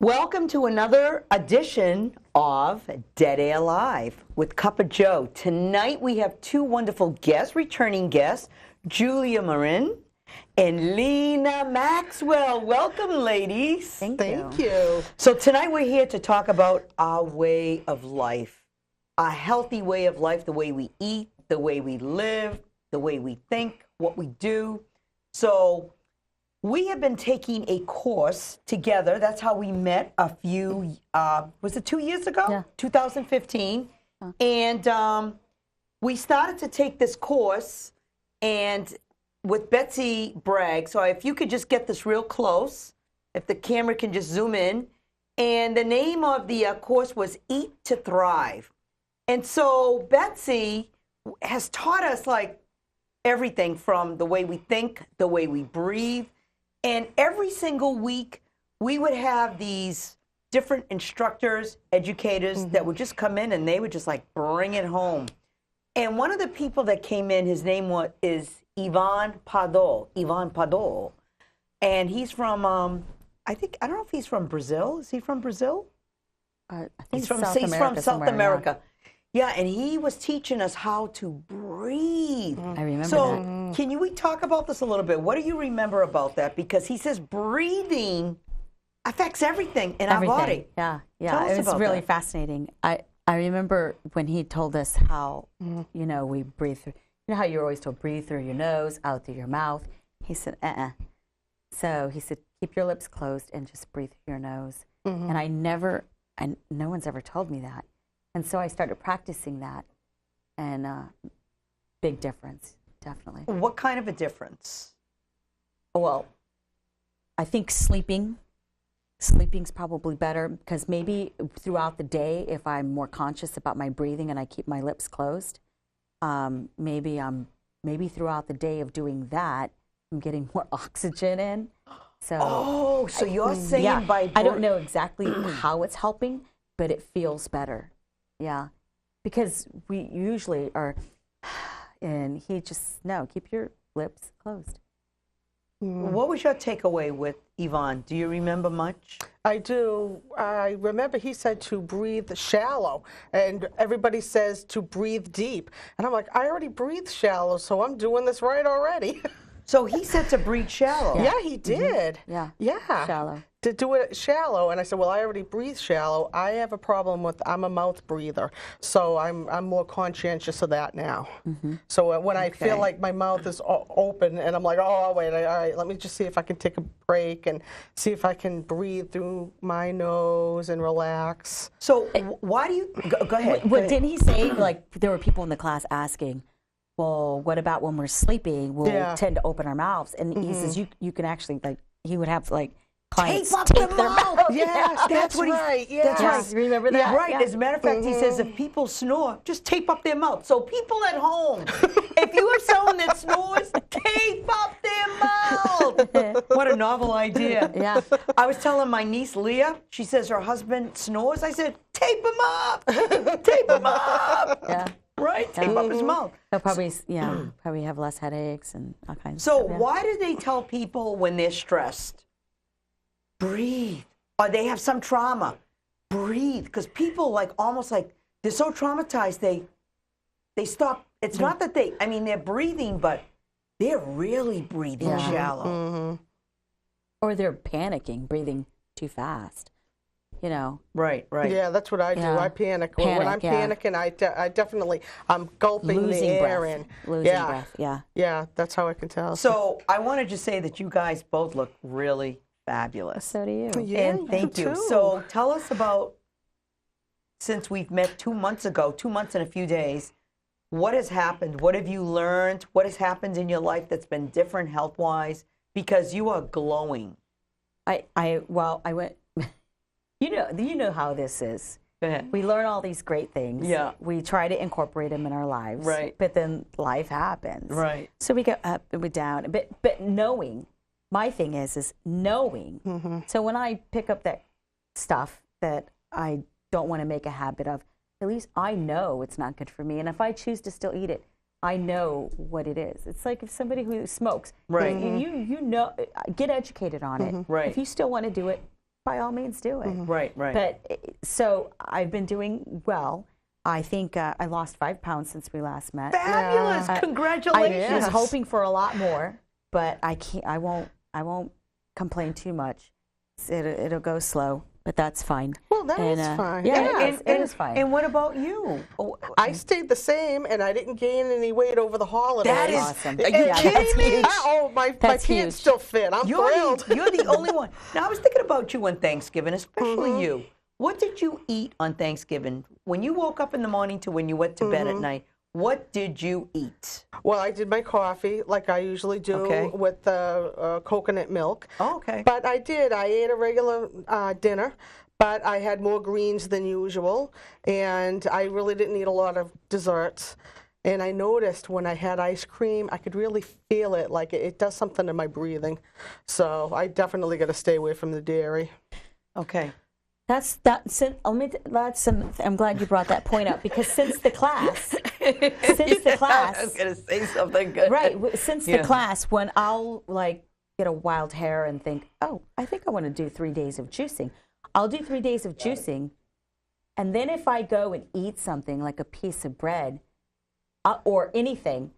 Welcome to another edition of Dead Air Live with Cup of Joe. Tonight we have two wonderful guests, returning guests, Julia Marin and Lena Maxwell. Welcome, ladies. Thank you. So tonight we're here to talk about our way of life, a healthy way of life, the way we eat, the way we live, the way we think, what we do. So we have been taking a course together. That's how we met a few, was it 2 years ago? Yeah. 2015. And we started to take this course and with Betsy Bragg. So if you could just get this real close, if the camera can just zoom in. And the name of the course was Eat to Thrive. And so Betsy has taught us like everything from the way we think, the way we breathe. And every single week, we would have these different instructors, educators that would just come in and they would just like bring it home. And one of the people that came in, his name is Ivan Padol. And he's from, I don't know if he's from Brazil. Is he from Brazil? I think He's from South somewhere, America. Yeah, and he was teaching us how to breathe. I remember So, that. can we talk about this a little bit? What do you remember about that? Because he says breathing affects everything in our body. Yeah, yeah. Tell us It was about really that. fascinating. I remember when he told us how, we breathe through, how you're always told breathe through your nose, out through your mouth. He said, So he said, keep your lips closed and just breathe through your nose. And no one's ever told me that. And so I started practicing that, and big difference, definitely. What kind of a difference? Well, I think sleeping's probably better, because maybe throughout the day, if I'm more conscious about my breathing and I keep my lips closed, maybe throughout the day of doing that, I'm getting more oxygen in. So So you're saying by I don't know exactly how it's helping, but it feels better. Yeah, because we usually are, and he just, no, keep your lips closed. What was your takeaway with Yvonne? Do you remember much? I do. I remember he said to breathe shallow, and everybody says to breathe deep. And I'm like, I already breathe shallow, so I'm doing this right already. So he said to breathe shallow. Yeah, he did. Yeah. Yeah. Shallow. To do it shallow. And I said, well, I already breathe shallow. I have a problem with, I'm a mouth breather. So I'm more conscientious of that now. So when I feel like my mouth is open and I'm like, oh, wait, all right, let me just see if I can take a break and see if I can breathe through my nose and relax. So why do you, go ahead. Well, didn't he say, like, there were people in the class asking, well, what about when we're sleeping? We'll tend to open our mouths. And he says, you can actually, like, he would have, like, clients tape their mouth. Yes, that's right. Yeah. That's right. Remember that? Right. Yeah. As a matter of fact, he says if people snore, just tape up their mouth. So people at home, if you have someone that snores, tape up their mouth. What a novel idea. Yeah. I was telling my niece Leah, she says her husband snores. I said, tape him up. Tape him up. Yeah. Right? Tape up his mouth. They'll probably, probably have less headaches and all kinds So of stuff. why do they tell people when they're stressed, breathe, or they have some trauma, breathe? Because people like almost like they're so traumatized they stop. It's not that they're breathing, but they're really breathing shallow. Or they're panicking, breathing too fast, Right. Yeah, that's what I do. Yeah. I panic. When I'm panicking, I definitely, I'm gulping Losing the air breath. in. Losing breath, yeah. Yeah, that's how I can tell. So I wanted to say that you guys both look really fabulous. So do you. Yeah, And thank you. too. So tell us about, since we've met 2 months ago, 2 months and a few days, what has happened? What have you learned? What has happened in your life that's been different health-wise? Because you are glowing. I went, you know how this is. Go ahead. We learn all these great things. Yeah. We try to incorporate them in our lives. Right. But then life happens. Right. So we go up and we down. But knowing, my thing is knowing. So when I pick up that stuff that I don't want to make a habit of, at least I know it's not good for me. And if I choose to still eat it, I know what it is. It's like if somebody who smokes, Right. you know, get educated on it. Right. If you still want to do it, by all means do it. Right, right. But so I've been doing well. I think I lost 5 pounds since we last met. Fabulous! Congratulations. I was hoping for a lot more, but I can't. I won't complain too much. It'll go slow, but that's fine. Well, that is fine. Yeah, it is fine. And what about you? I stayed the same, and I didn't gain any weight over the holidays. That is awesome. Are you kidding me? Oh, my That's huge. pants still fit. I'm thrilled. You're the only one. Now, I was thinking about you on Thanksgiving, especially you. What did you eat on Thanksgiving? When you woke up in the morning to when you went to bed at night, what did you eat? Well, I did my coffee like I usually do with coconut milk. Oh, okay. But I ate a regular dinner, but I had more greens than usual, and I really didn't eat a lot of desserts. And I noticed when I had ice cream, I could really feel it, like it does something to my breathing. So I definitely got to stay away from the dairy. Okay. I'm glad you brought that point up, because since the class, I was going to say something good. right? Since the class, when I'll like get a wild hair and think, oh, I think I want to do 3 days of juicing, I'll do 3 days of juicing, and then if I go and eat something like a piece of bread or anything,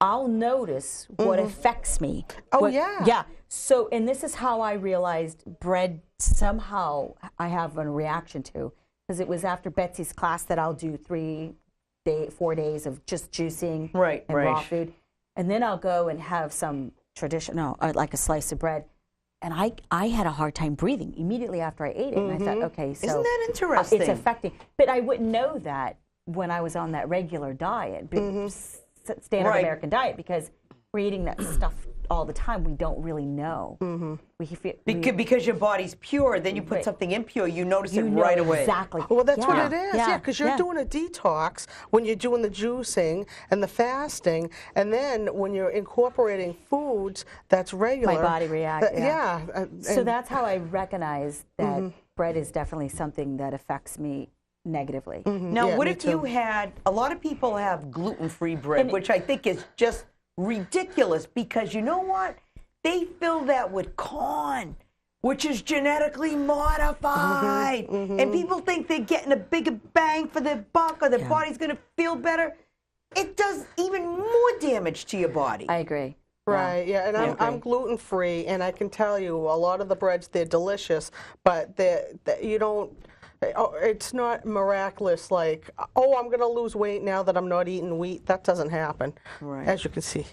I'll notice what affects me. Oh, yeah. Yeah. So, and this is how I realized bread somehow I have a reaction to, because it was after Betsy's class that I'll do 4 days of just juicing and raw food. And then I'll go and have some traditional, like a slice of bread. And I had a hard time breathing immedially after I ate it. And I thought, okay, so isn't that interesting? It's affecting. But I wouldn't know that when I was on that regular diet, standard American diet, because we're eating that stuff all the time. We don't really know. Because your body's pure, then you put something impure, you notice it right away. Exactly. Well, that's what it is. Yeah, because you're doing a detox when you're doing the juicing and the fasting, and then when you're incorporating foods that's regular. My body reacts. So and that's how I recognize that bread is definitely something that affects me negatively. Now, what if you had, a lot of people have gluten-free bread, which I think is just ridiculous, because you know what? They fill that with corn, which is genetically modified. And people think they're getting a bigger bang for their buck, or their body's going to feel better. It does even more damage to your body. I agree. Right, and I'm gluten-free, and I can tell you a lot of the breads, they're delicious, but you don't, it's not miraculous like, oh, I'm going to lose weight now that I'm not eating wheat. That doesn't happen, as you can see.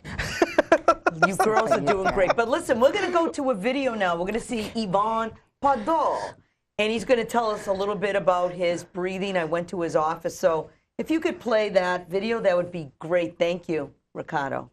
You girls are doing great. But listen, we're going to go to a video now. We're going to see Ivan Padol, and he's going to tell us a little bit about his breathing. I went to his office, so if you could play that video, that would be great. Thank you, Ricardo.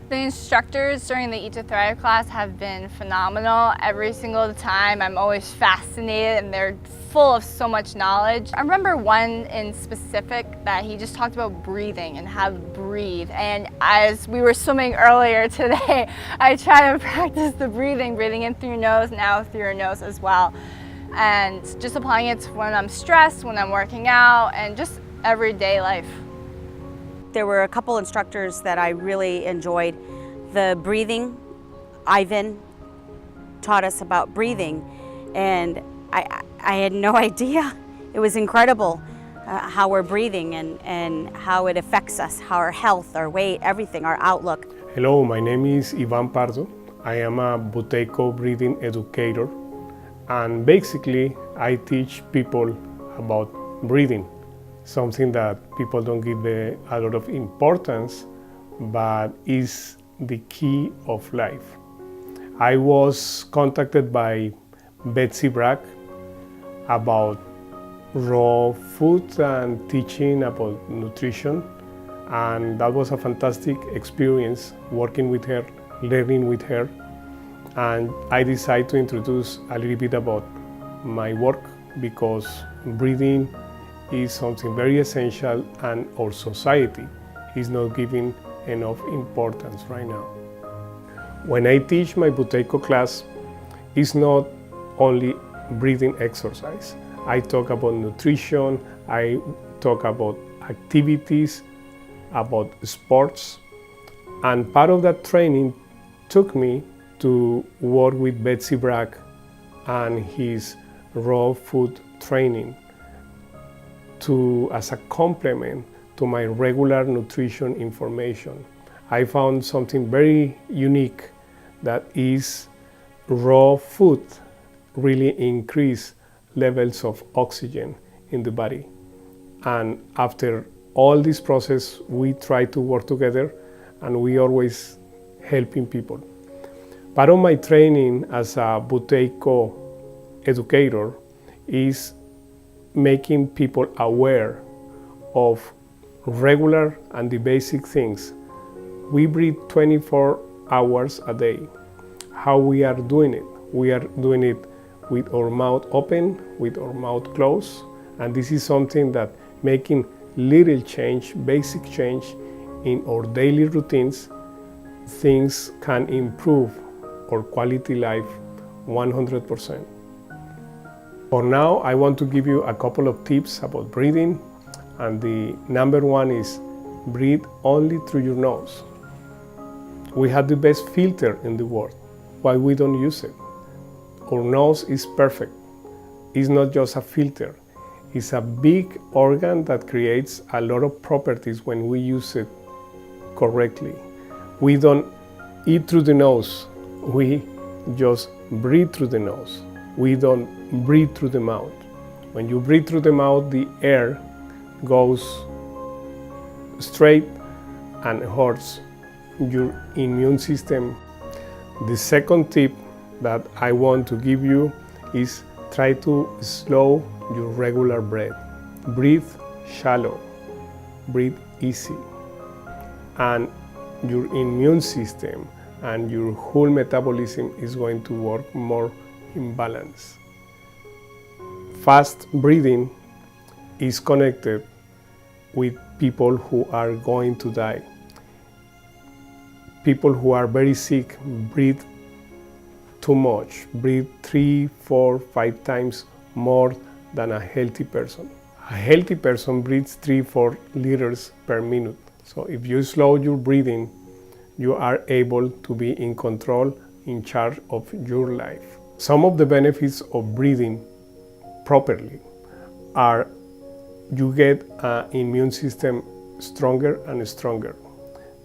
The instructors during the Eat to Thrive class have been phenomenal. Every single time I'm always fascinated, and they're full of so much knowledge. I remember one in specific that he just talked about breathing and how to breathe. And as we were swimming earlier today, I try to practice the breathing in through your nose and out through your nose as well. And just applying it to when I'm stressed, when I'm working out, and just everyday life. There were a couple instructors that I really enjoyed. The breathing, Ivan taught us about breathing, and I had no idea. It was incredible how we're breathing and how it affects us, how our health, our weight, everything, our outlook. Hello, my name is Ivan Pardo. I am a Buteco breathing educator, and basically I teach people about breathing. Something that people don't give a lot of importance, but is the key of life. I was contacted by Betsy Bragg about raw food and teaching about nutrition, and that was a fantastic experience working with her, learning with her, and I decided to introduce a little bit about my work, because breathing is something very essential, and our society is not giving enough importance right now. When I teach my Buteco class, it's not only breathing exercise. I talk about nutrition, I talk about activities, about sports, and part of that training took me to work with Betsy Bragg and his raw food training as a complement to my regular nutrition information. I found something very unique, that is raw food really increase levels of oxygen in the body. And after all this process, we try to work together, and we always helping people. Part of my training as a Buteco educator is making people aware of regular and the basic things. We breathe 24 hours a day. How we are doing it? We are doing it with our mouth open, with our mouth closed, and this is something that making little change, basic change in our daily routines, things can improve our quality life 100%. For now, I want to give you a couple of tips about breathing, and the number one is breathe only through your nose. We have the best filter in the world. Why we don't use it? Our nose is perfect. It's not just a filter. It's a big organ that creates a lot of properties when we use it correctly. We don't eat through the nose. We just breathe through the nose. We don't breathe through the mouth. When you breathe through the mouth, the air goes straight and hurts your immune system. The second tip that I want to give you is try to slow your regular breath. Breathe shallow, breathe easy, and your immune system and your whole metabolism is going to work more in balance. Fast breathing is connected with people who are going to die. People who are very sick breathe too much, breathe 3, 4, 5 times more than a healthy person. A healthy person breathes 3, 4 liters per minute. So if you slow your breathing, you are able to be in control, in charge of your life. Some of the benefits of breathing properly are you get an immune system stronger and stronger.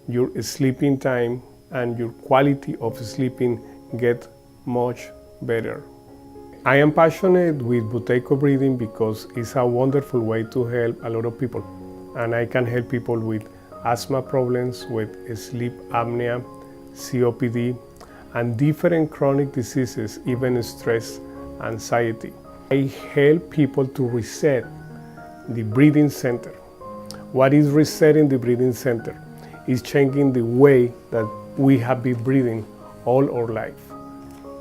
Your sleeping time and your quality of sleeping get much better. I am passionate with Buteco breathing because it's a wonderful way to help a lot of people. And I can help people with asthma problems, with sleep apnea, COPD, and different chronic diseases, even stress, anxiety. I help people to reset the breathing center. What is resetting the breathing center? Is changing the way that we have been breathing all our life.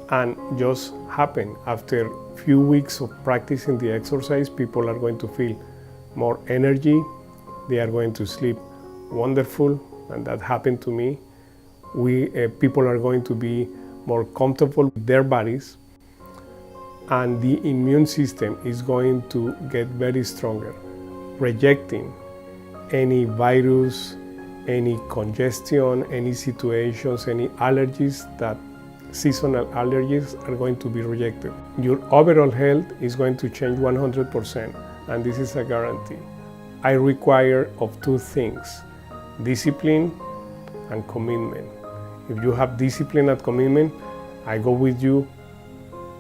And just happen after a few weeks of practicing the exercise, people are going to feel more energy, they are going to sleep wonderful, and that happened to me. People are going to be more comfortable with their bodies, and the immune system is going to get very stronger, rejecting any virus, any congestion, any situations, any allergies that seasonal allergies are going to be rejected. Your overall health is going to change 100%, and this is a guarantee. I require of two things, discipline and commitment. If you have discipline and commitment, I go with you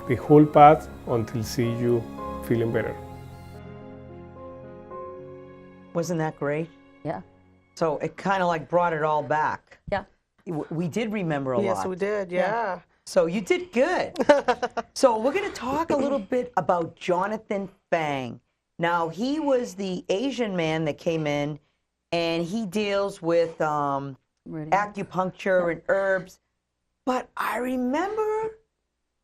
the whole path until see you feeling better. Wasn't that great? Yeah. So it kind of like brought it all back. Yeah. We did remember a lot. Yes, we did, yeah. So you did good. So we're going to talk a little bit about Jonathan Fang. Now, he was the Asian man that came in, and he deals with acupuncture and herbs. But I remember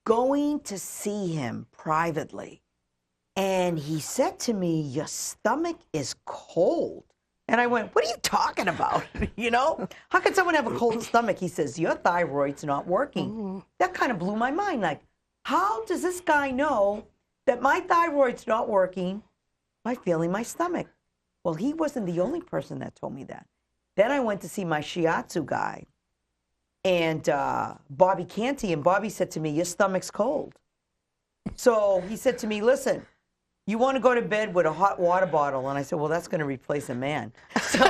going to see him privately, and he said to me, "Your stomach is cold." And I went, "What are you talking about? You know, how can someone have a cold stomach?" He says, "Your thyroid's not working." That kind of blew my mind. Like, how does this guy know that my thyroid's not working by feeling my stomach? Well, he wasn't the only person that told me that. Then I went to see my shiatsu guy. and Bobby Canty, and Bobby said to me, "Your stomach's cold." So he said to me, "Listen, you want to go to bed with a hot water bottle?" And I said, "Well, that's going to replace a man." So,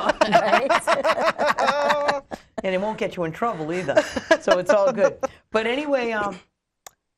and it won't get you in trouble either. So it's all good. But anyway,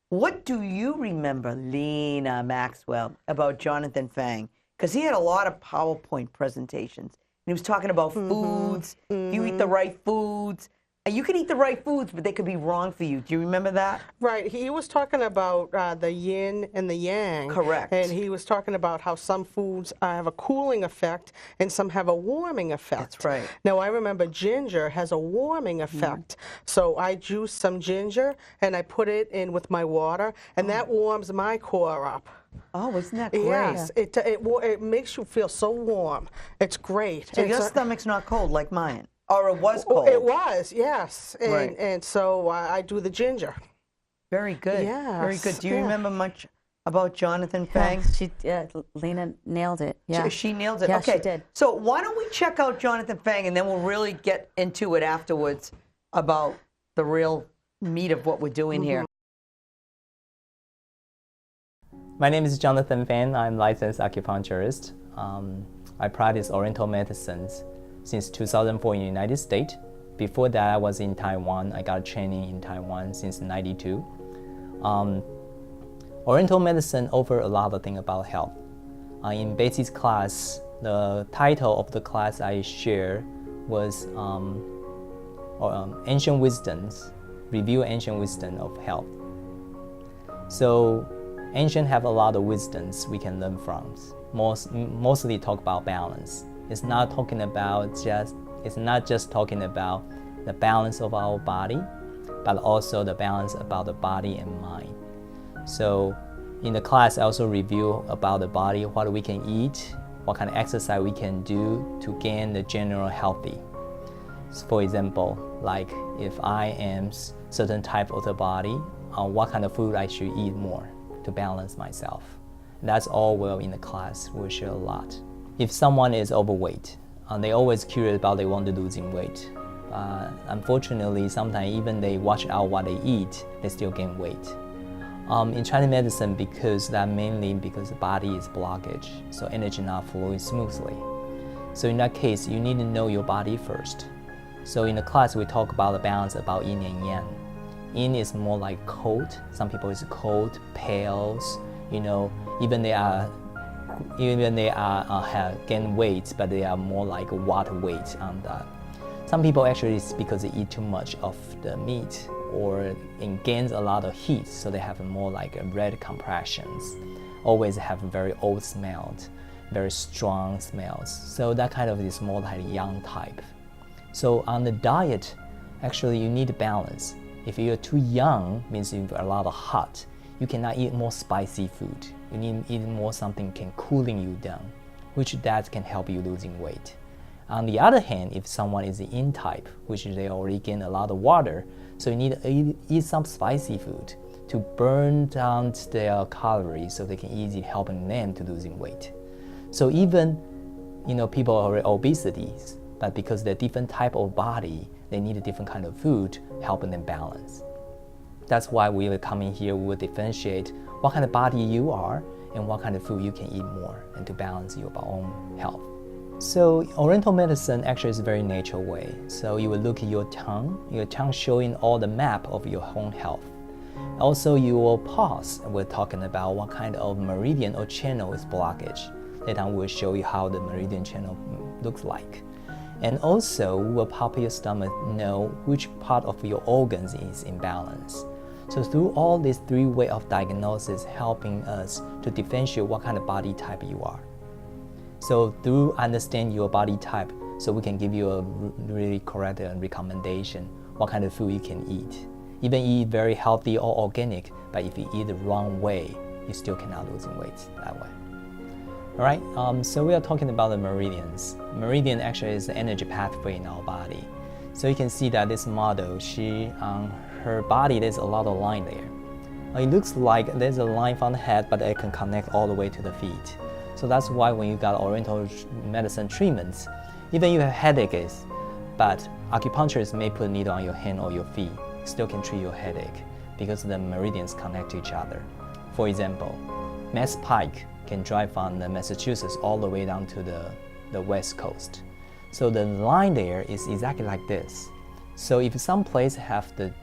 what do you remember, Lena Maxwell, about Jonathan Fang? Because he had a lot of PowerPoint presentations. And he was talking about foods. You eat the right foods. You can eat the right foods, but they could be wrong for you. Do you remember that? Right. He was talking about the yin and the yang. Correct. And he was talking about how some foods have a cooling effect and some have a warming effect. That's right. Now, I remember ginger has a warming effect. So I juice some ginger and I put it in with my water, and that warms my core up. Oh, isn't that great? Yes, it makes you feel so warm. It's great. So your stomach's not cold like mine? Or it was cold? It was, yes. And, Right. and so I do the ginger. Very good. Yes, Very good. Do you yeah. remember much about Jonathan Fang? Lena nailed it. Yeah. She nailed it. Yeah, Okay. she did. So why don't we check out Jonathan Fang, and then we'll really get into it afterwards about the real meat of what we're doing here. My name is Jonathan Fan. I'm licensed acupuncturist. I practice Oriental medicines since 2004 in the United States. Before that, I was in Taiwan. I got training in Taiwan since '92. Oriental medicine offers a lot of things about health. In basic class, the title of the class I shared was Ancient Wisdoms, Review Ancient Wisdom of Health. So ancient have a lot of wisdoms we can learn from. Mostly talk about balance. It's not just talking about the balance of our body, but also the balance about the body and mind. So in the class, I also review about the body, what we can eat, what kind of exercise we can do to gain the general healthy. So for example, like if I am certain type of the body, what kind of food I should eat more to balance myself. That's all well in the class. We'll share a lot. If someone is overweight, they always curious about they want to losing weight. Unfortunately, sometimes even they watch out what they eat, they still gain weight. In Chinese medicine, because the body is blockage, so energy not flowing smoothly. So in that case, you need to know your body first. So in the class, we talk about the balance about yin and yang. Yin is more like cold. Some people is cold, pale. Even they have gained weight, but they are more like water weight on that. Some people actually it's because they eat too much of the meat or it gains a lot of heat, so they have more like red compressions. Always have very old smells, very strong smells. So that kind of is more like young type. So on the diet, actually you need balance. If you're too young, means you have a lot of hot. You cannot eat more spicy food. You need to eat more something can cooling you down, which that can help you losing weight. On the other hand, if someone is the yin type, which they already gain a lot of water, so you need to eat some spicy food to burn down their calories so they can easily helping them to losing weight. So even people are obesity, but because they're different type of body, they need a different kind of food helping them balance. That's why we will come in here, we will differentiate what kind of body you are and what kind of food you can eat more and to balance your own health. So Oriental medicine actually is a very natural way. So you will look at your tongue showing all the map of your own health. Also you will pause, and we're talking about what kind of meridian or channel is blockage. Later on we'll show you how the meridian channel looks like. And also we'll pop your stomach, know which part of your organs is in balance. So through all these three ways of diagnosis helping us to differentiate what kind of body type you are. So through understand your body type, so we can give you a really correct recommendation, what kind of food you can eat. Even eat very healthy or organic, but if you eat the wrong way, you still cannot lose weight that way. All right, so we are talking about the meridians. Meridian actually is the energy pathway in our body. So you can see that this model, on her body, there's a lot of line there. It looks like there's a line from the head, but it can connect all the way to the feet. So that's why when you got Oriental medicine treatments, even you have headaches, but Acupuncturists may put a needle on your hand or your feet, still can treat your headache because the meridians connect to each other. For example, Mass Pike can drive from the Massachusetts all the way down to the west coast. So the line there is exactly like this. So if some place have the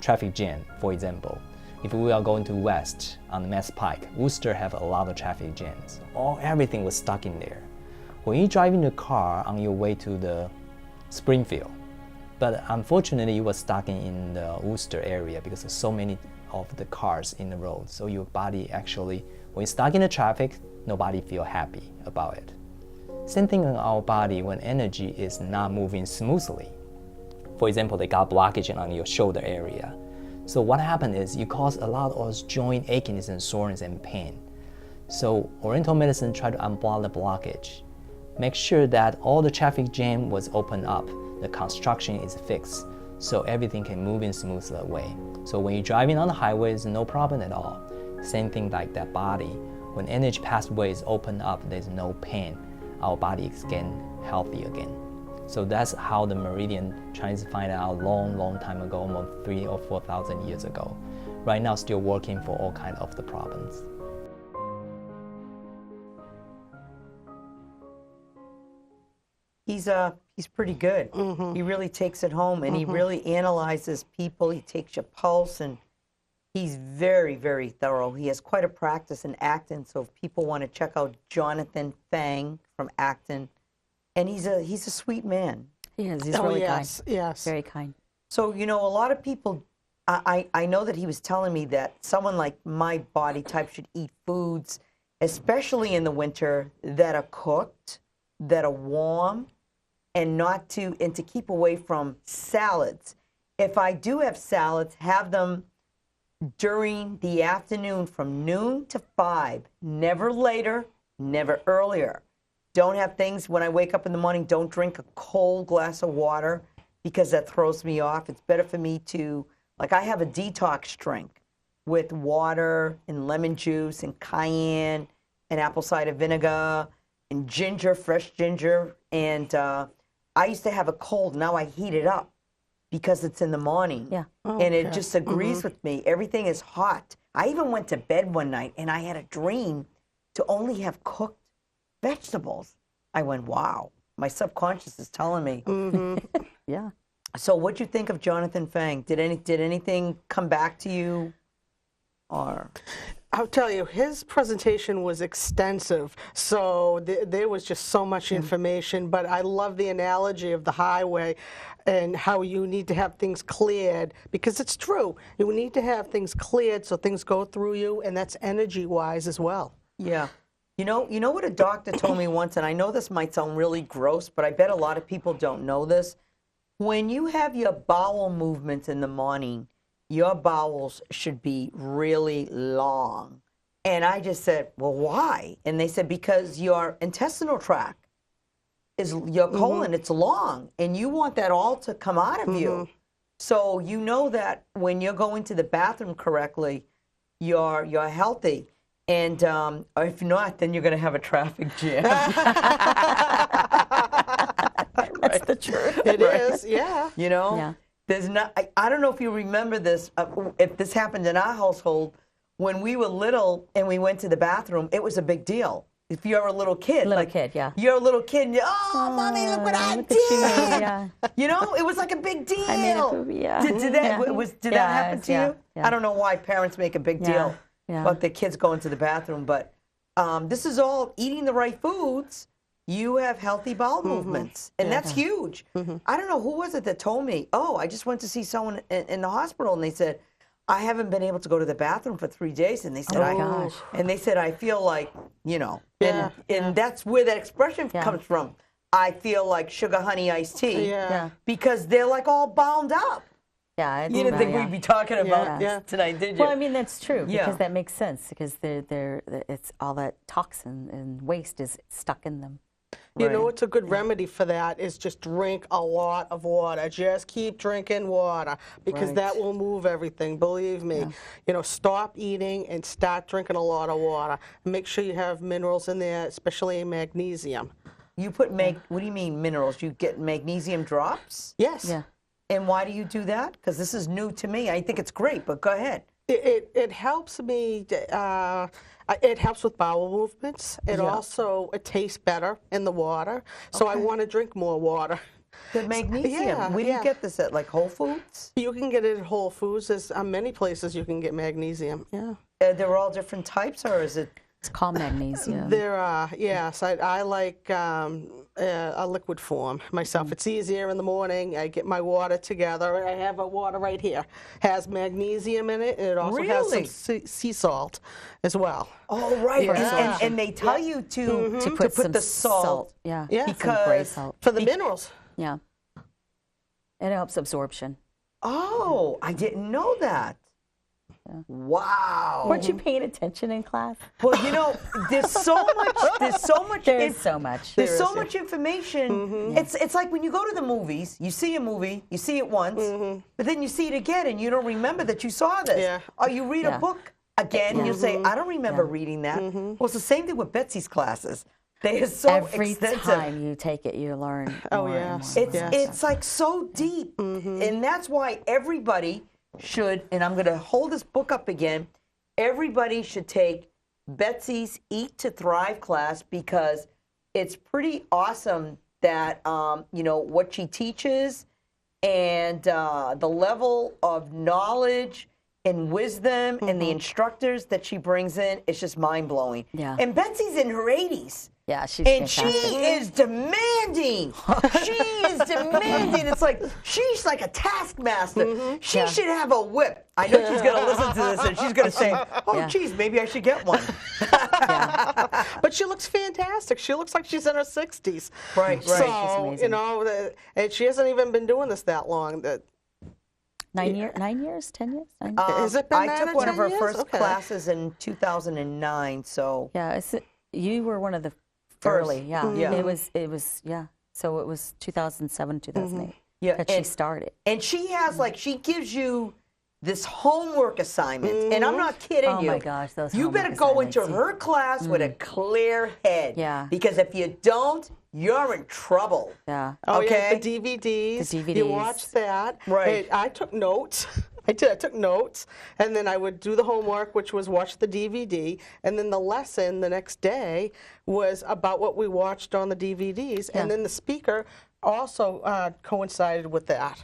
traffic jam, for example, if we are going to west on the Mass Pike, Worcester have a lot of traffic jams. Everything was stuck in there. When you drive in the car on your way to the Springfield, but unfortunately you were stuck in the Worcester area because there's so many of the cars in the road. So your body actually, when you're stuck in the traffic, nobody feel happy about it. Same thing in our body when energy is not moving smoothly. For example, they got blockage on your shoulder area. So what happened is you cause a lot of joint achiness and soreness and pain. So Oriental medicine try to unblock the blockage. Make sure that all the traffic jam was opened up, the construction is fixed, so everything can move in smoothly way. So when you're driving on the highway, there's no problem at all. Same thing like that body. When energy pathway is opened up, there's no pain. Our body is again healthy again. So that's how the meridian Chinese find out long time ago, almost 3,000 or 4,000 years ago. Right now, still working for all kinds of the problems. He's pretty good. He really takes it home, and he really analyzes people. He takes your pulse, and he's very, very thorough. He has quite a practice in Acton, so if people want to check out Jonathan Fang from Acton, and he's a sweet man. He is. He's really yes, kind. yes. Very kind. So, you know, a lot of people, I know that he was telling me that someone like my body type should eat foods, especially in the winter, that are cooked, that are warm, and to keep away from salads. If I do have salads, have them during the afternoon from noon to 5, never later, never earlier. Don't have things when I wake up in the morning, don't drink a cold glass of water because that throws me off. It's better for me to, like I have a detox drink with water and lemon juice and cayenne and apple cider vinegar and ginger, fresh ginger. And I used to have a cold. Now I heat it up because it's in the morning. Yeah. And it just agrees with me. Everything is hot. I even went to bed one night and I had a dream to only have cooked vegetables. I went, wow, my subconscious is telling me. Yeah. So what'd you think of Jonathan Fang? Did anything come back to you? Or I'll tell you, his presentation was extensive, so there was just so much information, but I love the analogy of the highway and how you need to have things cleared, because it's true. You need to have things cleared so things go through you, and that's energy-wise as well. yeah. You know what a doctor told me once, and I know this might sound really gross, but I bet a lot of people don't know this. When you have your bowel movements in the morning, your bowels should be really long. And I just said, well, why? And they said, because your intestinal tract is your colon, it's long, and you want that all to come out of you. So you know that when you're going to the bathroom correctly, you're healthy. And if not, then you're going to have a traffic jam. That's the truth. It is, yeah. You know? Yeah. There's not. I don't know if you remember this. If this happened in our household, when we were little and we went to the bathroom, it was a big deal. If you're a little kid, Yeah. you're a little kid, and mommy, look what I did. Yeah. You know, it was like a big deal. I made a movie, yeah. Did that happen to you? Yeah. I don't know why parents make a big deal about their kids going to the bathroom, but this is all eating the right foods. You have healthy bowel movements, and that's huge. I don't know, who was it that told me, I just went to see someone in the hospital, and they said, I haven't been able to go to the bathroom for 3 days, and they said, and they said, I feel like, you know, and that's where that expression comes from. I feel like sugar honey iced tea, because they're like all bound up. Yeah, You didn't think we'd be talking about this tonight, did you? Well, I mean, that's true, Yeah. because that makes sense, because it's all that toxin and waste is stuck in them. You know what's a good remedy for that is just drink a lot of water. Just keep drinking water, because that will move everything, believe me. You know, stop eating and start drinking a lot of water. Make sure you have minerals in there, especially magnesium. You put what do you mean minerals? You get magnesium drops? Yes. Yeah. And why do you do that? Because this is new to me. I think it's great, but go ahead. It helps me. It helps with bowel movements. It also it tastes better in the water, so I want to drink more water. The magnesium. Yeah, Where do you get this at? Like Whole Foods? You can get it at Whole Foods. There's many places you can get magnesium. Yeah. They're all different types, or is it? It's called magnesium. There are, yes. I like a liquid form myself. It's easier in the morning. I get my water together. I have a water right here. Has magnesium in it, and it also has some sea salt as well. Oh, right. Yeah. And they tell you to put some the salt. Yeah. Yeah. Some gray salt. For the minerals. Yeah. It helps absorption. Oh, I didn't know that. Yeah. Wow. Weren't you paying attention in class? Well, you know, there's so much. There's so much. There's so much. There's so much information. It's like when you go to the movies, you see a movie, you see it once, but then you see it again and you don't remember that you saw this. Yeah. Or you read a book again and you say, I don't remember reading that. Well, it's the same thing with Betsy's classes. They are so Every extensive. time you take it, you learn. Oh, more and yes. more. It's like so deep. And that's why everybody should, and I'm going to hold this book up again, everybody should take Betsy's Eat to Thrive class because it's pretty awesome that, you know, what she teaches and the level of knowledge and wisdom and the instructors that she brings in is just mind-blowing. Yeah. And Betsy's in her 80s. Yeah, she's And fantastic. she is demanding. She is demanding. It's like she's like a taskmaster. She should have a whip. I know she's going to listen to this and she's going to say, "Oh, geez, maybe I should get one." But she looks fantastic. She looks like she's in her 60s. Right, right. So, amazing. you know, and she hasn't even been doing this that long. 9 years, 10 years, 9 years? Has it been I 9 took or one of 10 her years? first Okay. classes in 2009, so Yeah, you were one of the First. early. Yeah, Yeah. It was. Yeah. So it was 2007, 2008 yeah. that she started. And she has like she gives you this homework assignment, and I'm not kidding Oh you. my gosh, those You homework better go into assignments. her class with a clear head. Yeah. Because if you don't, you're in trouble. Yeah. Oh, Okay. yeah, the DVDs. The You DVDs. watch that. Right. I took notes. I did. I took notes, and then I would do the homework, which was watch the DVD, and then the lesson the next day was about what we watched on the DVDs, and then the speaker also coincided with that.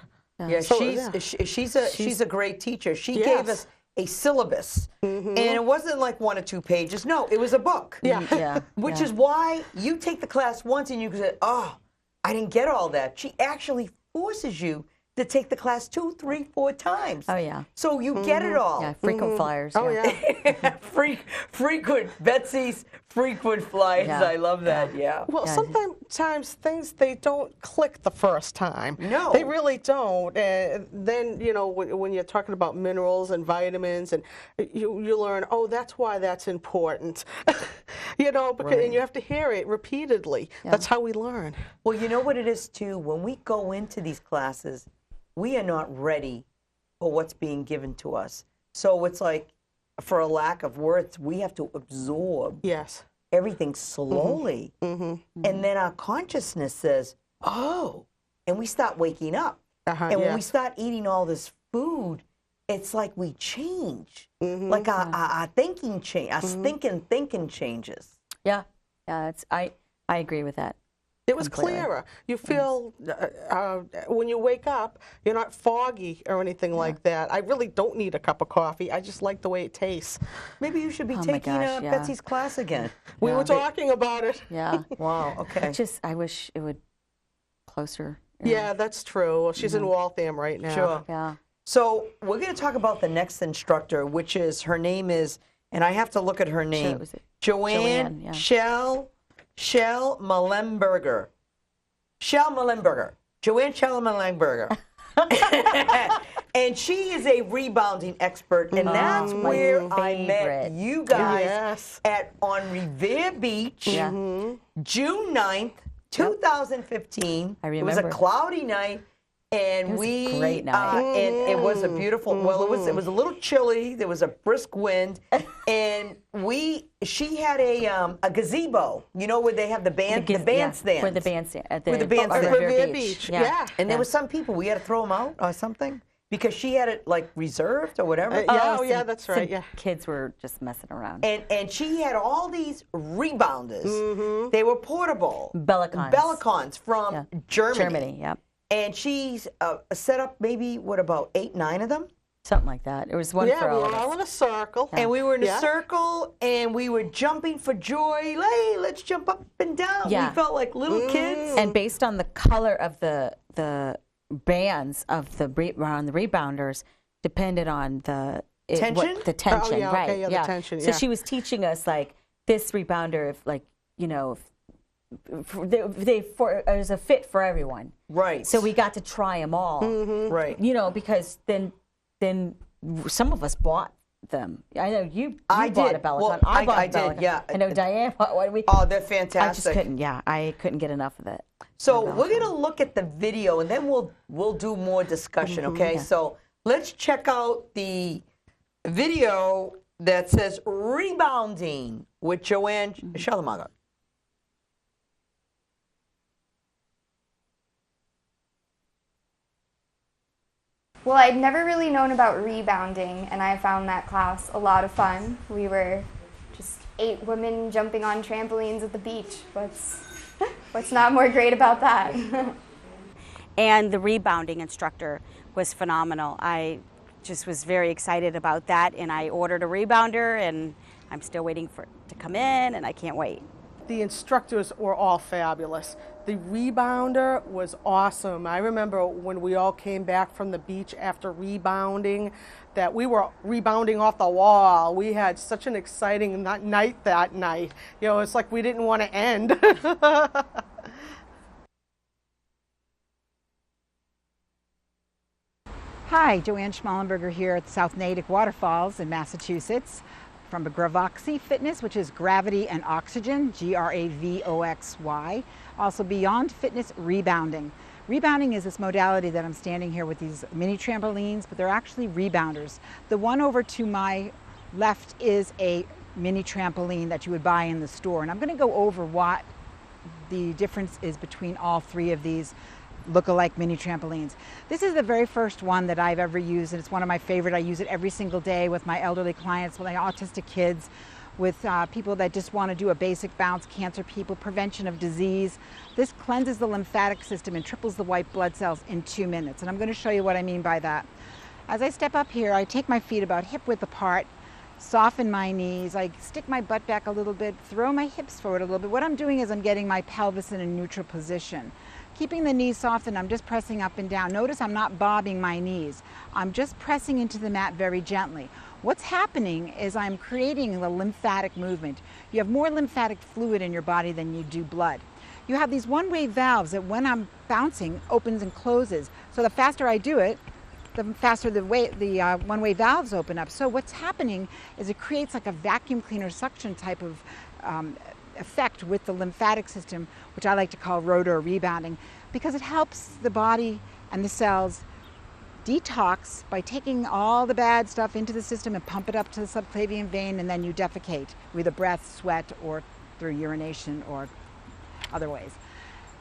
Yeah, So, she's a great teacher. She Yes. gave us a syllabus, and it wasn't like 1 or 2 pages. No, it was a book. Yeah. Yeah. Which is why you take the class once and you say, "Oh, I didn't get all that." She actually forces you to take the class 2, 3, 4 times. Oh, yeah. So you get it all. Yeah, frequent flyers. Oh, yeah. Frequent Betsy's frequent flyers. Yeah. I love that. Yeah. Well, Yeah. sometimes things, they don't click the first time. No. They really don't. And then, you know, when you're talking about minerals and vitamins, and you learn, oh, that's why that's important. You know, because, and you have to hear it repeatedly. That's how we learn. Well, you know what it is too? When we go into these classes, we are not ready for what's being given to us. So it's like, for a lack of words, we have to absorb Yes. everything slowly. And then our consciousness says, "Oh," and we start waking up. And when we start eating all this food, it's like we change. Like our thinking change, our thinking changes. Yeah. Yeah. I agree with that. It was Completely. clearer. You feel, when you wake up, you're not foggy or anything like that. I really don't need a cup of coffee. I just like the way it tastes. Maybe you should be Oh my taking gosh, yeah. Betsy's class again. We were talking about it. Yeah. Wow, okay. I wish it would closer. Yeah, that's true. Well, she's in Waltham right now. Sure. Yeah. So we're going to talk about the next instructor, which is, her name is, and I have to look at her name, was it? Joanne yeah. Shell Mullenberger. Joanne Shell Mullenberger. And she is a rebounding expert, and that's my where I met favorite. you guys Yes. on Revere Beach, Yeah. June 9th, 2015. I It was a remember. cloudy night, And It was a we, great night. and it was a beautiful. Well, it was a little chilly. There was a brisk wind, and she had a gazebo. You know where they have the bandstand. Where the bandstand at the, Where the bandstand. Revere Revere Beach. Beach, yeah. And there were some people we had to throw them out or something because she had it like reserved or whatever. Yeah, that's right. Yeah. Kids were just messing around. And she had all these rebounders. They were portable. Bellicons. From Germany. Germany, yep. And she's set up maybe, about 8, 9 of them? Something like that. It was one for Yeah, we all were of us. all in a circle. And we were in a circle, and we were jumping for joy. Hey, let's jump up and down. Yeah. We felt like little kids. And based on the color of the bands of the around the rebounders, depended on the Tension? the tension, Oh, yeah, right? okay, yeah, the tension, So yeah. she was teaching us like this rebounder, if like there's a fit for everyone. Right. So we got to try them all. Right. Because then some of us bought them. I know you bought did. a Bellicon. Well, I bought I a did, Bellicon. yeah. I know Diane. What we? Oh, they're I just fantastic. couldn't. Yeah, I couldn't get enough of it. So we're going to look at the video, and then we'll do more discussion, okay? So let's check out the video that says Rebounding with Joanne Shalamaga. Well, I'd never really known about rebounding, and I found that class a lot of fun. We were just 8 women jumping on trampolines at the beach. What's not more great about that? And the rebounding instructor was phenomenal. I just was very excited about that, and I ordered a rebounder, and I'm still waiting for it to come in, and I can't wait. The instructors were all fabulous. The rebounder was awesome. I remember when we all came back from the beach after rebounding, that we were rebounding off the wall. We had such an exciting night that night. It's like we didn't want to end. Hi, Joanne Schmallenberger here at South Natick Waterfalls in Massachusetts from Gravoxy Fitness, which is Gravity and Oxygen, Gravoxy. Also Beyond Fitness Rebounding. Rebounding is this modality that I'm standing here with these mini trampolines, but they're actually rebounders. The one over to my left is a mini trampoline that you would buy in the store, and I'm going to go over what the difference is between all 3 of these look-alike mini trampolines. This is the very first one that I've ever used, and it's one of my favorite. I use it every single day with my elderly clients, with my autistic kids, with people that just want to do a basic bounce, cancer people, prevention of disease. This cleanses the lymphatic system and triples the white blood cells in 2 minutes, and I'm going to show you what I mean by that. As I step up here, I take my feet about hip width apart, soften my knees, I stick my butt back a little bit, throw my hips forward a little bit. What I'm doing is I'm getting my pelvis in a neutral position. Keeping the knees softened, I'm just pressing up and down. Notice I'm not bobbing my knees. I'm just pressing into the mat very gently. What's happening is I'm creating the lymphatic movement. You have more lymphatic fluid in your body than you do blood. You have these one-way valves that when I'm bouncing, opens and closes. So the faster I do it, the faster the one-way valves open up. So what's happening is it creates like a vacuum cleaner suction type of effect with the lymphatic system, which I like to call rotor rebounding, because it helps the body and the cells detox by taking all the bad stuff into the system and pump it up to the subclavian vein, and then you defecate with a breath, sweat, or through urination or other ways.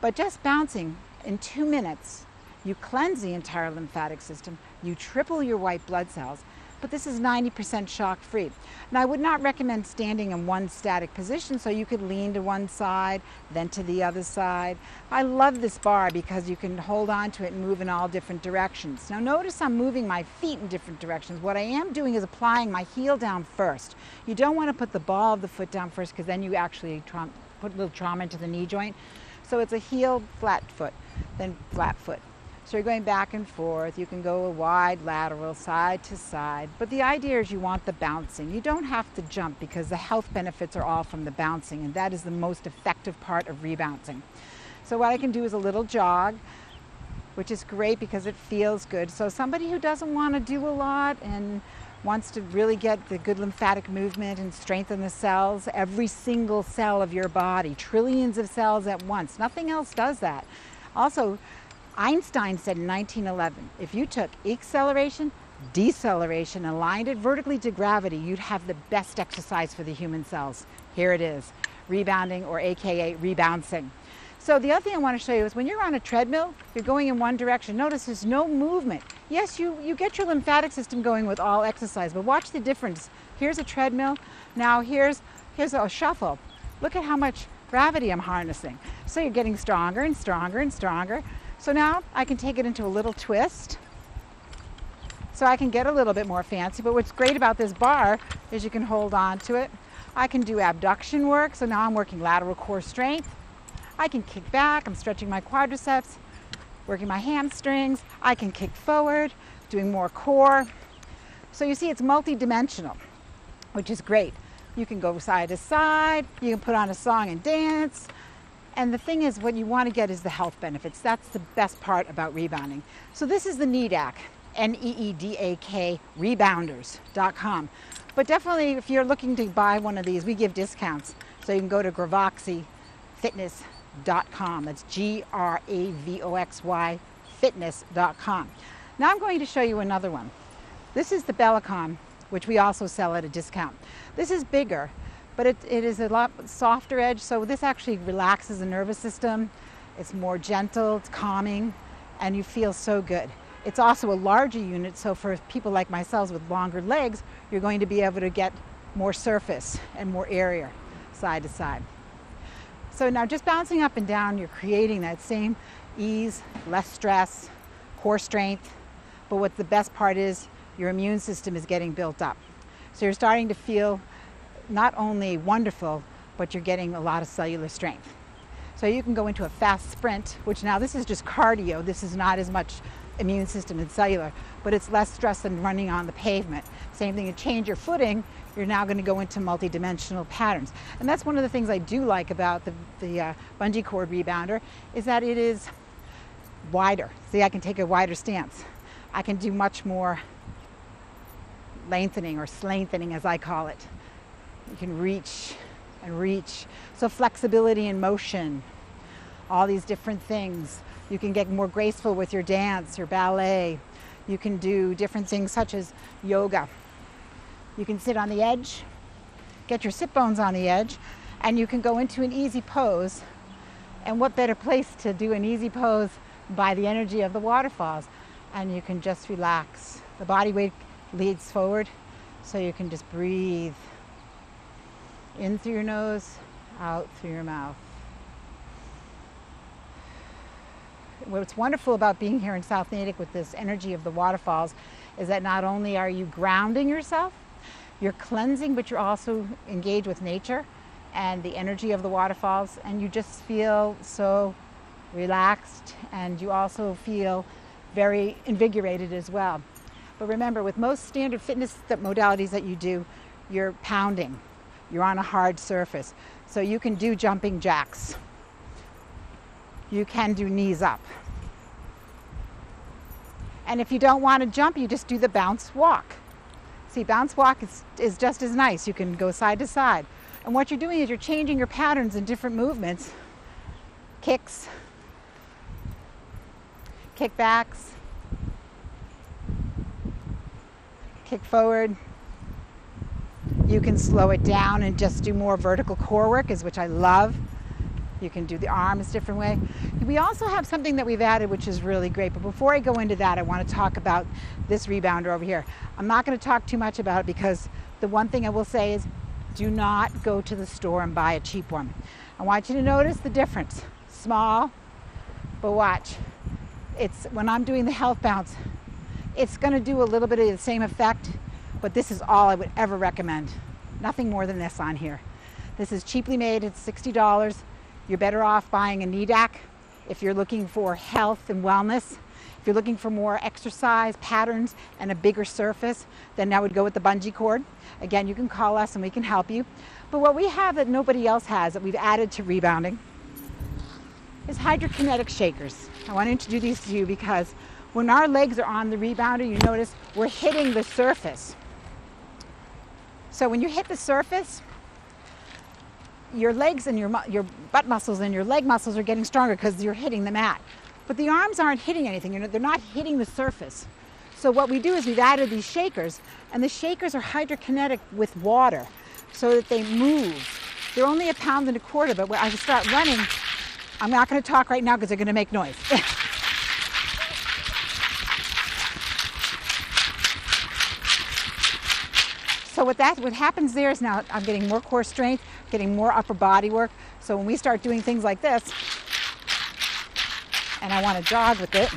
But just bouncing in 2 minutes, you cleanse the entire lymphatic system, you triple your white blood cells, but this is 90% shock free. Now I would not recommend standing in one static position, so you could lean to one side, then to the other side. I love this bar because you can hold on to it and move in all different directions. Now notice I'm moving my feet in different directions. What I am doing is applying my heel down first. You don't want to put the ball of the foot down first, because then you actually put a little trauma into the knee joint. So it's a heel, flat foot, then flat foot. So you're going back and forth. You can go a wide lateral, side to side. But the idea is you want the bouncing. You don't have to jump, because the health benefits are all from the bouncing, and that is the most effective part of rebounding. So what I can do is a little jog, which is great because it feels good. So somebody who doesn't want to do a lot and wants to really get the good lymphatic movement and strengthen the cells, every single cell of your body, trillions of cells at once. Nothing else does that. Also, Einstein said in 1911, if you took acceleration, deceleration, and aligned it vertically to gravity, you'd have the best exercise for the human cells. Here it is, rebounding, or AKA rebouncing. So the other thing I want to show you is when you're on a treadmill, you're going in one direction. Notice there's no movement. Yes, you get your lymphatic system going with all exercise, but watch the difference. Here's a treadmill. Now here's a shuffle. Look at how much gravity I'm harnessing. So you're getting stronger and stronger and stronger. So now I can take it into a little twist. So I can get a little bit more fancy, but what's great about this bar is you can hold on to it. I can do abduction work, so now I'm working lateral core strength. I can kick back, I'm stretching my quadriceps, working my hamstrings. I can kick forward, doing more core. So you see it's multi-dimensional, which is great. You can go side to side, you can put on a song and dance. And the thing is, what you want to get is the health benefits. That's the best part about rebounding. So this is the NEEDAK, N-E-E-D-A-K, rebounders.com. But definitely, if you're looking to buy one of these, we give discounts. So you can go to gravoxyfitness.com. That's G-R-A-V-O-X-Y fitness.com. Now I'm going to show you another one. This is the Bellicon, which we also sell at a discount. This is bigger, but it is a lot softer edge, so this actually relaxes the nervous system. It's more gentle, it's calming, and you feel so good. It's also a larger unit, so for people like myself with longer legs, you're going to be able to get more surface and more area side to side. So now just bouncing up and down, you're creating that same ease, less stress, core strength, but what the best part is, your immune system is getting built up. So you're starting to feel not only wonderful, but you're getting a lot of cellular strength. So you can go into a fast sprint, which now this is just cardio. This is not as much immune system and cellular, but it's less stress than running on the pavement. Same thing, you change your footing, you're now going to go into multi-dimensional patterns. And that's one of the things I do like about the bungee cord rebounder, is that it is wider. See, I can take a wider stance. I can do much more lengthening, or slengthening as I call it. You can reach and reach. So flexibility in motion, all these different things. You can get more graceful with your dance, your ballet. You can do different things such as yoga. You can sit on the edge, get your sit bones on the edge, and you can go into an easy pose. And what better place to do an easy pose by the energy of the waterfalls? And you can just relax. The body weight leads forward, so you can just breathe in through your nose, out through your mouth. What's wonderful about being here in South Natick with this energy of the waterfalls is that not only are you grounding yourself, you're cleansing, but you're also engaged with nature and the energy of the waterfalls, and you just feel so relaxed, and you also feel very invigorated as well. But remember, with most standard fitness modalities that you do, you're pounding. You're on a hard surface. So you can do jumping jacks. You can do knees up. And if you don't want to jump, you just do the bounce walk. See, bounce walk is just as nice. You can go side to side. And what you're doing is you're changing your patterns in different movements. Kicks, kickbacks, kick forward. You can slow it down and just do more vertical core work, which I love. You can do the arms a different way. We also have something that we've added, which is really great. But before I go into that, I want to talk about this rebounder over here. I'm not going to talk too much about it, because the one thing I will say is do not go to the store and buy a cheap one. I want you to notice the difference. Small, but watch. It's when I'm doing the health bounce, it's going to do a little bit of the same effect, but this is all I would ever recommend. Nothing more than this on here. This is cheaply made. It's $60. You're better off buying a NEEDAK if you're looking for health and wellness. If you're looking for more exercise patterns and a bigger surface, then I would go with the bungee cord. Again, you can call us and we can help you. But what we have that nobody else has, that we've added to rebounding, is hydrokinetic shakers. I want to introduce these to you because when our legs are on the rebounder, you notice we're hitting the surface. So when you hit the surface, your legs and your butt muscles and your leg muscles are getting stronger because you're hitting the mat. but the arms aren't hitting anything. They're not hitting the surface. So what we do is we've added these shakers, and the shakers are hydrokinetic with water so that they move. They're only 1.25 pounds, but when I start running, I'm not going to talk right now because they're going to make noise. So what happens there is now I'm getting more core strength, getting more upper body work. So when we start doing things like this, and I want to jog with it,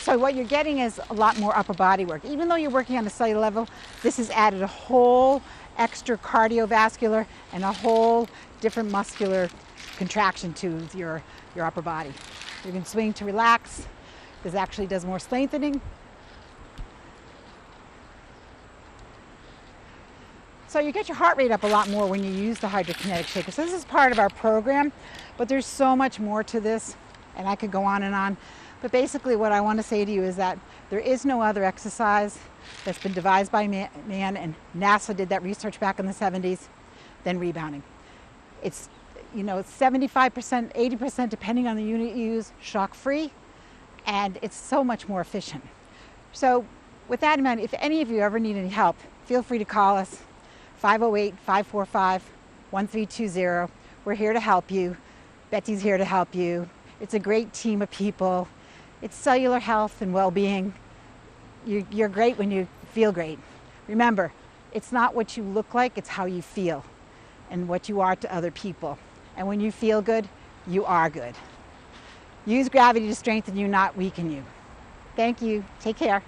so what you're getting is a lot more upper body work. Even though you're working on a cellular level, this has added a whole extra cardiovascular and a whole different muscular contraction to your upper body. You can swing to relax. This actually does more strengthening. So you get your heart rate up a lot more when you use the hydrokinetic shaker. So this is part of our program, but there's so much more to this, and I could go on and on. But basically what I want to say to you is that there is no other exercise that's been devised by man, and NASA did that research back in the 70s, than rebounding. It's, it's 75%, 80%, depending on the unit you use, shock-free, and it's so much more efficient. So with that in mind, if any of you ever need any help, feel free to call us, 508-545-1320. We're here to help you. Betsy's here to help you. It's a great team of people. It's cellular health and well-being. You're great when you feel great. Remember, it's not what you look like, it's how you feel and what you are to other people. And when you feel good, you are good. Use gravity to strengthen you, not weaken you. Thank you. Take care.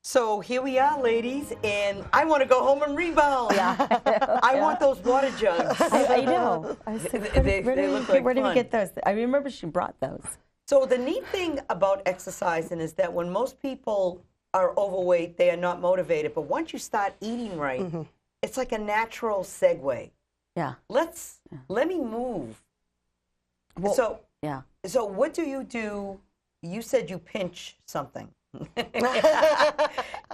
So here we are, ladies, and I want to go home and rebound. Yeah. I want those water jugs. I know. I said, where did we get those? I remember she brought those. So the neat thing about exercising is that when most people are overweight, they are not motivated. But once you start eating right, it's like a natural segue. Yeah. Let me move. Well, so what do? You said you pinch something.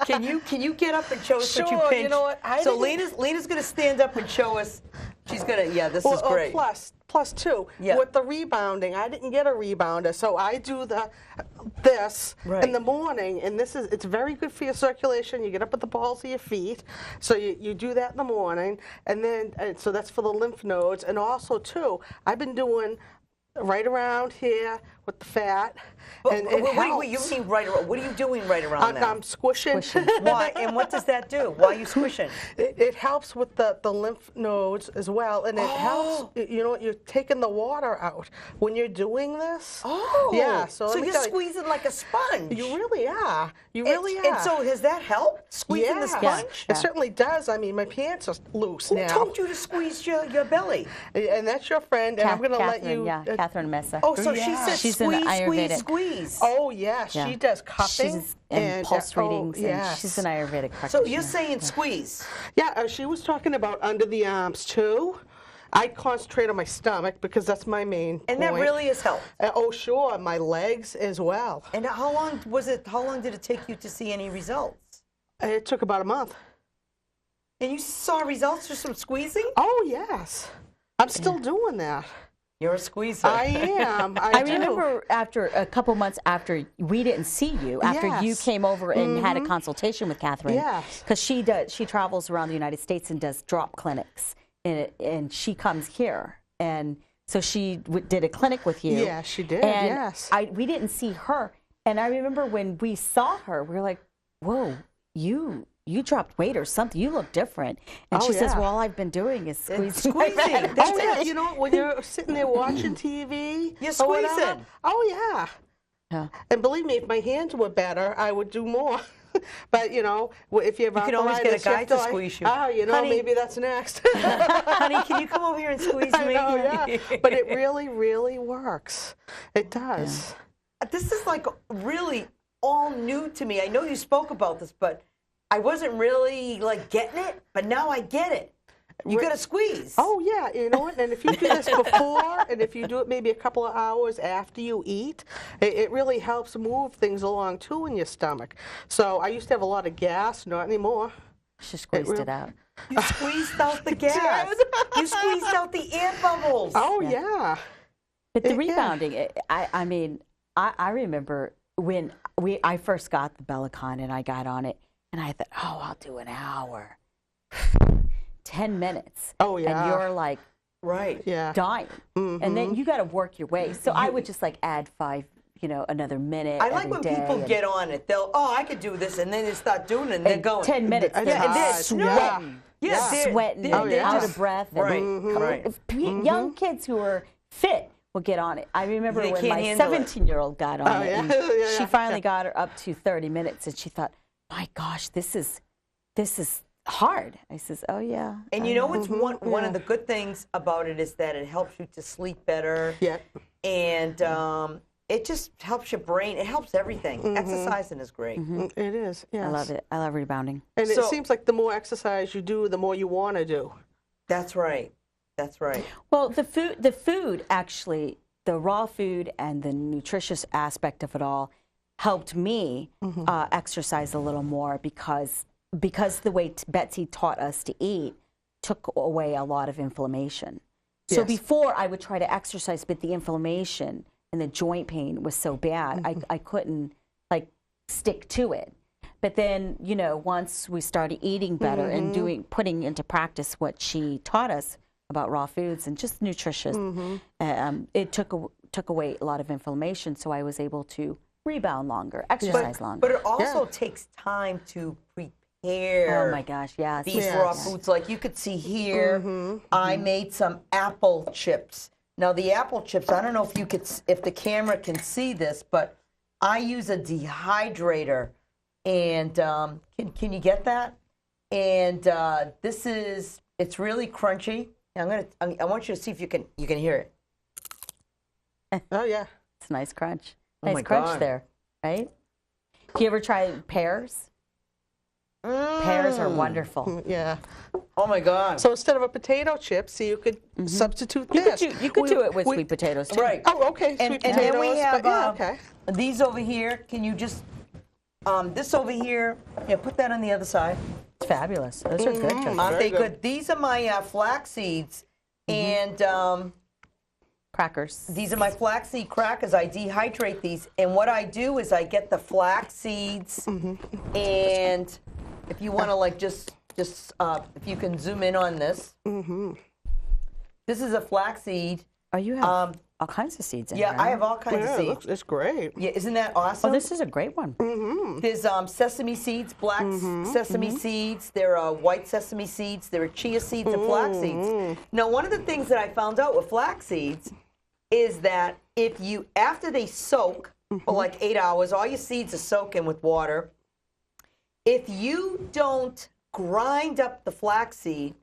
Can you get up and show us what you pinch? You know what? So Lena's gonna stand up and show us. She's gonna. Yeah, this is great. Plus two. Yeah. With the rebounding, I didn't get a rebounder, so I do this in the morning, and it's very good for your circulation. You get up with the balls of your feet, so you do that in the morning, and then so that's for the lymph nodes, and also too, I've been doing right around here with the fat. And what do you mean right around? What are you doing right around there? I'm squishing. Why? And what does that do? Why are you squishing? It helps with the lymph nodes as well, and it helps. You're taking the water out when you're doing this. Oh, yeah. So you're squeezing like a sponge. You really are. You really are. And so has that helped? Squeezing the sponge? It certainly does. I mean, my pants are loose now. Who told you to squeeze your belly? And that's your friend, and I'm going to let you. Yeah, Catherine Mesa. Oh, so she said she's squeeze. Oh, yeah, she does cupping and pulse readings. Yeah, she's an Ayurvedic practitioner. So you're saying squeeze? Yeah, she was talking about under the arms too. I concentrate on my stomach because that's my main point. And that really has helped? Oh, sure, my legs as well. And how long did it take you to see any results? It took about a month. And you saw results just from squeezing? Oh, yes. I'm still doing that. You're a squeezer. I am. I remember after a couple months after we didn't see you, after you came over and had a consultation with Catherine, because she travels around the United States and does drop clinics, and she comes here, and so she did a clinic with you. Yeah, she did. And we didn't see her, and I remember when we saw her, we were like, "Whoa, you you dropped weight or something. You look different. And Oh, she says, yeah. well, all I've been doing is squeezing my Squeezing. fat. That's Oh, yeah, it. you know, when you're sitting there watching TV, You're or whatever, squeezing. oh, yeah. Yeah. And believe me, if my hands were better, I would do more. But, you know, if you have You can always get a arthritis, you guy have to like, squeeze you. Oh, you know, Honey. maybe that's next. Honey, can you come over here and squeeze I me? know, yeah. But it really, really works. It does. This is like really all new to me. I know you spoke about this, but I wasn't really like getting it, but now I get it. You got to squeeze. Oh, yeah, you know what? And if you do this before, and if you do it maybe a couple of hours after you eat, it really helps move things along, too, in your stomach. So I used to have a lot of gas, not anymore. She squeezed it out. You squeezed out the gas. You squeezed out the air bubbles. Oh, yeah. But the Yeah. rebounding, I mean, I remember when I first got the Bellicon and I got on it, and I thought, oh, I'll do an hour. 10 minutes. Oh, yeah. And you're like Right. Yeah. dying. And then you got to work your way. So I would just like add another minute. I like every when day people and- get on it. They'll, I could do this, and then they start doing it, and they're and going. 10 minutes. It's They're hard. sweating. Yeah, they're- Sweating, they're- and they're out just- of breath. And Right, right. Young kids who are fit will get on it. I remember They when can't my handle it. 17-year-old got on Oh, it. yeah. And Yeah, she yeah. finally got her up to 30 minutes, and she thought, my gosh, this is hard. I says, oh, yeah. And you know what's one of the good things about it is that it helps you to sleep better. Yeah. And it just helps your brain. It helps everything. Exercising is great. It is, yes. I love it. I love rebounding. And it So- seems like the more exercise you do, the more you want to do. That's right. That's right. Well, the food actually, the raw food and the nutritious aspect of it all helped me exercise a little more because the way Betsy taught us to eat took away a lot of inflammation. So Yes. before I would try to exercise, but the inflammation and the joint pain was so bad, I couldn't like stick to it. But then, once we started eating better and putting into practice what she taught us about raw foods and just nutritious, it took away a lot of inflammation. So I was able to rebound longer, exercise longer. But it also takes time to prepare. Oh my gosh, yes. These Yes. raw foods. Like you could see here, I made some apple chips. Now the apple chips, I don't know if the camera can see this, but I use a dehydrator. And can you get that? And it's really crunchy. I want you to see if you can hear it. Oh, yeah. It's a nice crunch. Oh Nice my crunch God. there, right? Do you ever try pears? Pears are wonderful. Yeah. Oh my God. So instead of a potato chip, so you could substitute this. You could do it with sweet potatoes too. Right. Oh, okay. And Sweet then potatoes. we have but yeah, okay. these over here. Can you just this over here? Yeah, put that on the other side. It's fabulous. Those are good. Jessica. Aren't they Very good? These are my flax seeds, and Crackers. these are my flaxseed crackers. I dehydrate these, and what I do is I get the flax seeds, and if you want to like just if you can zoom in on this, this is a flaxseed. Oh, you have all kinds of seeds in Yeah, there. I have all kinds Yeah, of seeds. it's great. Yeah, isn't that awesome? Oh, this is a great one. There's sesame seeds, black sesame seeds. There are white sesame seeds. There are chia seeds and flax seeds. Now, one of the things that I found out with flax seeds is that after they soak for like 8 hours, all your seeds are soaking with water. If you don't grind up the flaxseed,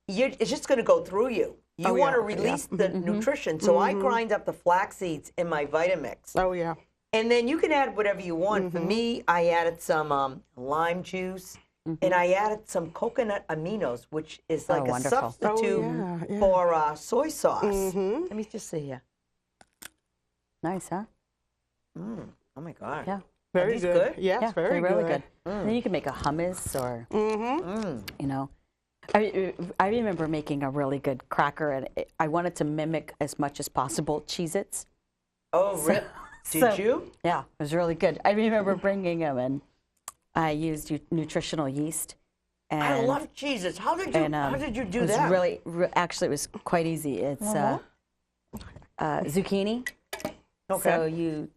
it's just going to go through you. You want to release the nutrition. So I grind up the flax seeds in my Vitamix. Oh, yeah. And then you can add whatever you want. For me, I added some lime juice, and I added some coconut aminos, which is like a wonderful. substitute Oh, yeah. for soy sauce. Let me just see here. Nice, huh? Oh my God. Yeah. Very these good. good? Yes, Yeah, very they're really good. good. And then you can make a hummus or, I remember making a really good cracker, and I wanted to mimic as much as possible Cheez-Its. Oh, really? Did you? Yeah, it was really good. I remember bringing them, and I used nutritional yeast. And I love cheeses. How did you do it was that? really, actually, it was quite easy. It's zucchini. Okay. So you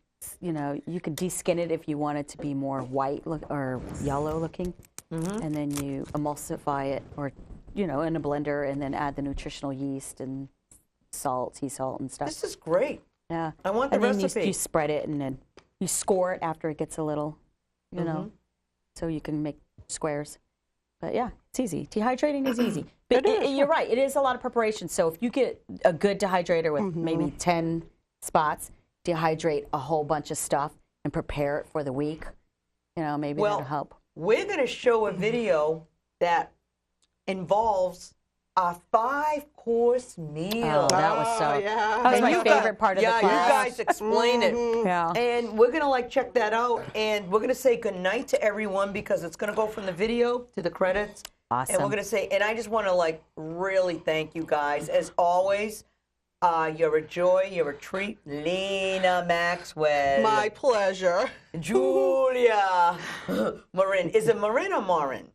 can deskin it if you want it to be more white or yellow looking. and then you emulsify it, or in a blender, and then add the nutritional yeast and salt, sea salt, and stuff. This is great. Yeah. I want the and then recipe. You spread it, and then you score it after it gets a little, so you can make squares. But yeah, it's easy. Dehydrating is easy. But you're right. It is a lot of preparation. So if you get a good dehydrator with maybe 10 spots, dehydrate a whole bunch of stuff and prepare it for the week, maybe that'll help. We're going to show a video that involves a 5-course meal. Oh, that was yeah. that was my favorite part of the class. Yeah, you guys explained it. Yeah. And we're going to check that out, and we're going to say goodnight to everyone because it's going to go from the video to the credits. Awesome. And we're going to say, and I just want to really thank you guys. As always, you're a joy, you're a treat. Lena Maxwell. My pleasure. Julia. Marin. Is it Marin or Marin?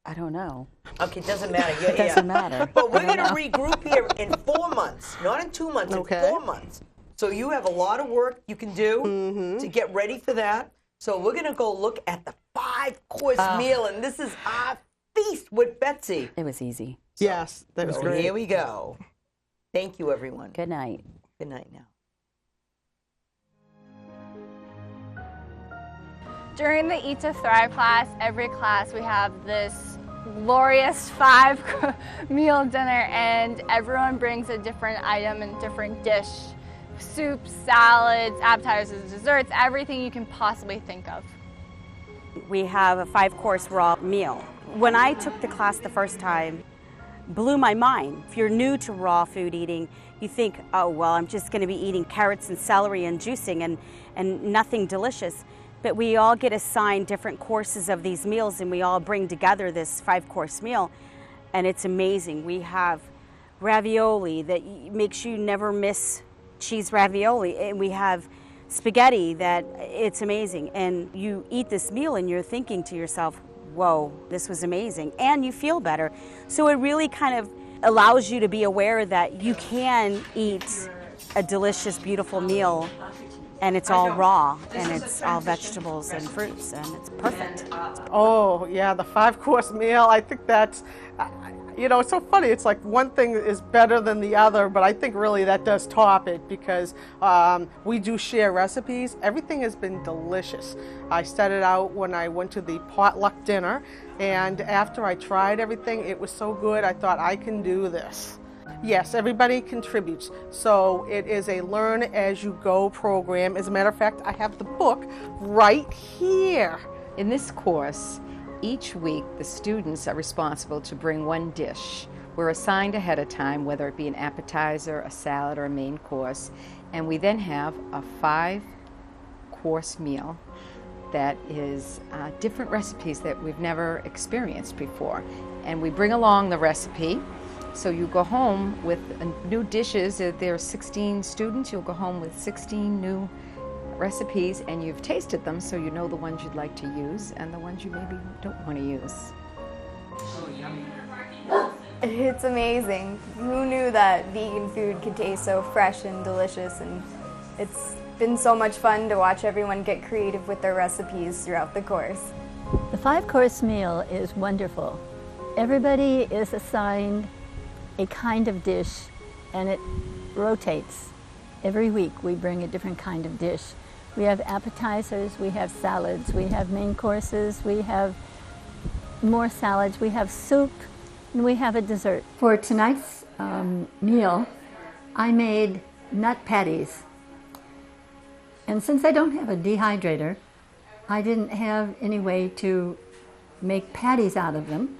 I don't know. Okay, it doesn't matter. It doesn't matter. But we're going to regroup here in 4 months, not in 2 months, Okay. in 4 months. So you have a lot of work you can do to get ready for that. So we're going to go look at the 5-course meal, and this is our feast with Betsy. It was easy. Yes, that was So great. here we go. Thank you, everyone. Good night. Good night now. During the Eat to Thrive class, every class we have this glorious 5-meal dinner, and everyone brings a different item and different dish. Soups, salads, appetizers, desserts, everything you can possibly think of. We have a 5-course raw meal. When I took the class the first time, blew my mind. If you're new to raw food eating, you think, oh, well, I'm just going to be eating carrots and celery and juicing and nothing delicious. But we all get assigned different courses of these meals, and we all bring together this 5-course meal, and it's amazing. We have ravioli that makes you never miss cheese ravioli, and we have spaghetti that it's amazing. And you eat this meal and you're thinking to yourself, whoa, this was amazing, and you feel better. So it really kind of allows you to be aware that you can eat a delicious, beautiful meal, and it's all raw, and it's all vegetables and fruits, and it's perfect. Oh, yeah, the 5-course meal. I think that's, it's so funny. It's like one thing is better than the other, but I think really that does top it because we do share recipes. Everything has been delicious. I started out when I went to the potluck dinner, and after I tried everything, it was so good, I thought I can do this. Yes, everybody contributes. So it is a learn as you go program. As a matter of fact, I have the book right here. In this course, each week the students are responsible to bring one dish. We're assigned ahead of time, whether it be an appetizer, a salad, or a main course, and we then have a 5-course meal that is different recipes that we've never experienced before. And we bring along the recipe. So you go home with new dishes. There are 16 students. You'll go home with 16 new recipes, and you've tasted them, so you know the ones you'd like to use and the ones you maybe don't want to use. It's amazing. Who knew that vegan food could taste so fresh and delicious? And it's been so much fun to watch everyone get creative with their recipes throughout the course. The 5-course meal is wonderful. Everybody is assigned a kind of dish, and it rotates. Every week we bring a different kind of dish. We have appetizers, we have salads, we have main courses, we have more salads, we have soup, and we have a dessert. For tonight's meal, I made nut patties. And since I don't have a dehydrator, I didn't have any way to make patties out of them.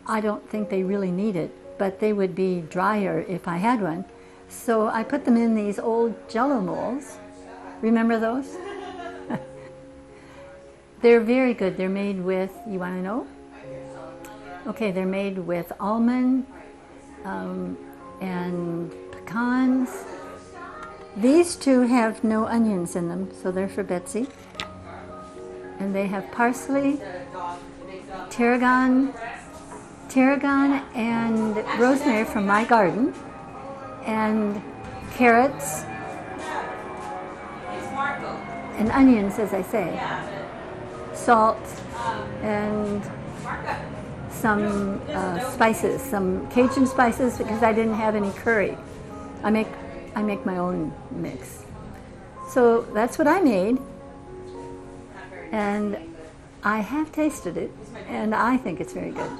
I don't think they really need it, but they would be drier if I had one. So I put them in these old Jell-O molds. Remember those? They're very good. They're made with, you want to know? Okay, they're made with almond and pecans. These two have no onions in them, so they're for Betsy. And they have parsley, tarragon and rosemary from my garden, and carrots, and onions, as I say, salt, and some spices, some Cajun spices, because I didn't have any curry. I make my own mix. So that's what I made, and I have tasted it, and I think it's very good.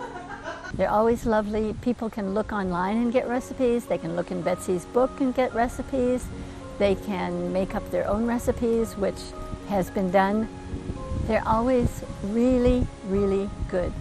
They're always lovely. People can look online and get recipes. They can look in Betsy's book and get recipes. They can make up their own recipes, which has been done. They're always really, really good.